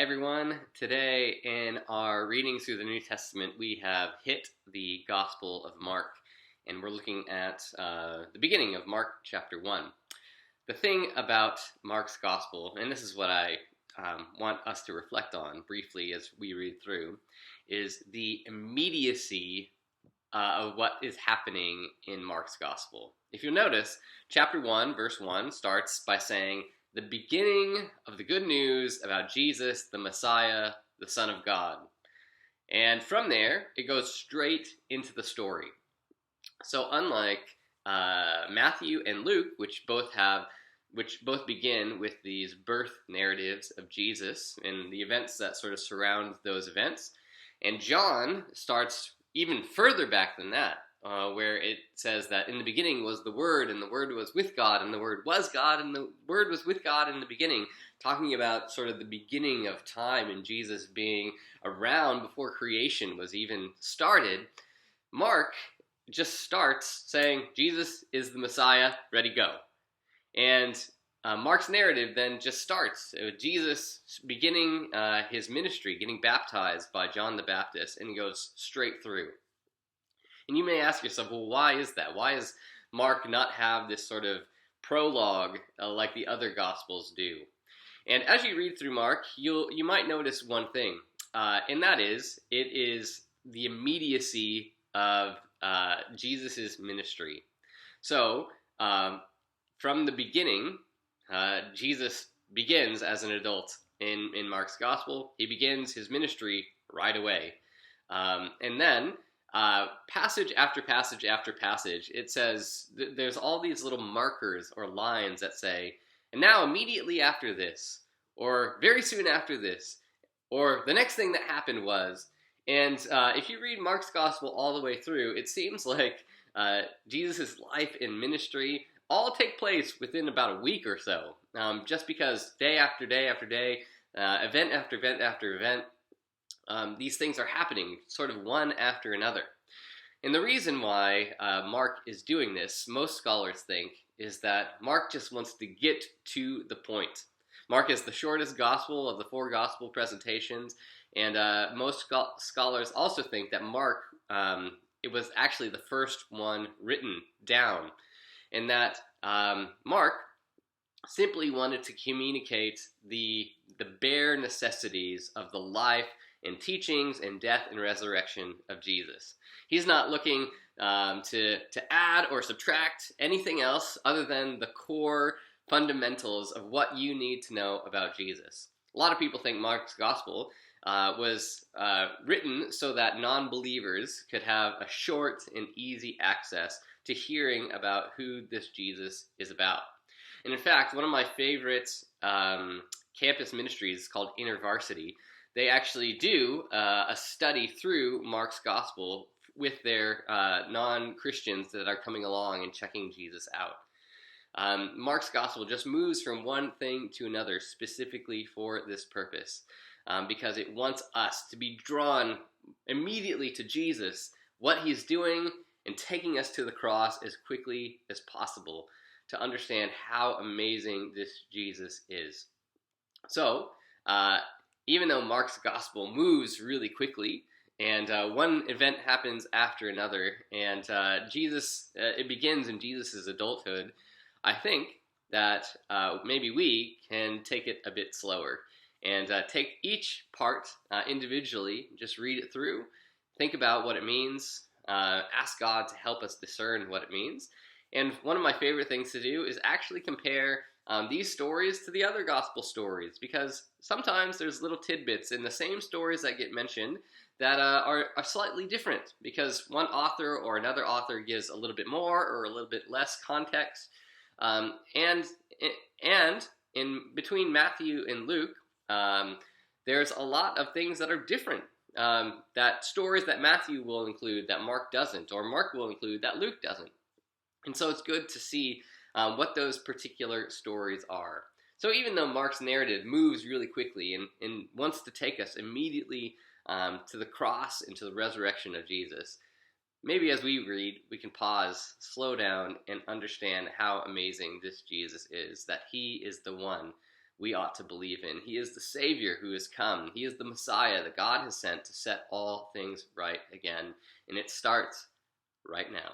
Hey everyone, today in our reading through the New Testament, we have hit the Gospel of Mark, and we're looking at the beginning of Mark chapter 1. The thing about Mark's Gospel, and this is what I want us to reflect on briefly as we read through, is the immediacy of what is happening in Mark's Gospel. If you'll notice, chapter 1, verse 1 starts by saying, the beginning of the good news about Jesus, the Messiah, the Son of God. And from there, it goes straight into the story. So unlike Matthew and Luke, which both begin with these birth narratives of Jesus and the events that sort of surround those events, and John starts even further back than that, where it says that in the beginning was the Word, and the Word was with God, and the Word was God, and the Word was with God in the beginning, talking about sort of the beginning of time and Jesus being around before creation was even started. Mark just starts saying, Jesus is the Messiah, ready, go. And Mark's narrative then just starts with Jesus beginning his ministry, getting baptized by John the Baptist, and he goes straight through. And you may ask yourself, well, why is that? Why does Mark not have this sort of prologue like the other Gospels do? And as you read through Mark, you might notice one thing, and that is, it is the immediacy of Jesus' ministry. So, from the beginning, Jesus begins as an adult in Mark's Gospel. He begins his ministry right away. And then, passage after passage after passage, it says there's all these little markers or lines that say, and now immediately after this, or very soon after this, or the next thing that happened was, and if you read Mark's Gospel all the way through, it seems like Jesus' life and ministry all take place within about a week or so, just because day after day after day, event after event after event, these things are happening sort of one after another. And the reason why Mark is doing this, most scholars think, is that Mark just wants to get to the point. Mark is the shortest gospel of the four gospel presentations, and most scholars also think that Mark, it was actually the first one written down, and that Mark simply wanted to communicate the bare necessities of the life and teachings and death and resurrection of Jesus. He's not looking to add or subtract anything else other than the core fundamentals of what you need to know about Jesus. A lot of people think Mark's Gospel was written so that non-believers could have a short and easy access to hearing about who this Jesus is about. And in fact, one of my favorite campus ministries is called InterVarsity. They actually do a study through Mark's Gospel with their non-Christians that are coming along and checking Jesus out. Mark's Gospel just moves from one thing to another specifically for this purpose, because it wants us to be drawn immediately to Jesus, what he's doing, and taking us to the cross as quickly as possible to understand how amazing this Jesus is. So, even though Mark's Gospel moves really quickly, and one event happens after another, and it begins in Jesus' adulthood, I think that maybe we can take it a bit slower and take each part individually, just read it through, think about what it means, ask God to help us discern what it means. And one of my favorite things to do is actually compare these stories to the other gospel stories, because sometimes there's little tidbits in the same stories that get mentioned that are slightly different, because one author or another author gives a little bit more or a little bit less context. And in between Matthew and Luke, there's a lot of things that are different. That stories that Matthew will include that Mark doesn't, or Mark will include that Luke doesn't. And so it's good to see what those particular stories are. So even though Mark's narrative moves really quickly and wants to take us immediately to the cross and to the resurrection of Jesus, maybe as we read, we can pause, slow down, and understand how amazing this Jesus is, that he is the one we ought to believe in. He is the Savior who has come. He is the Messiah that God has sent to set all things right again. And it starts right now.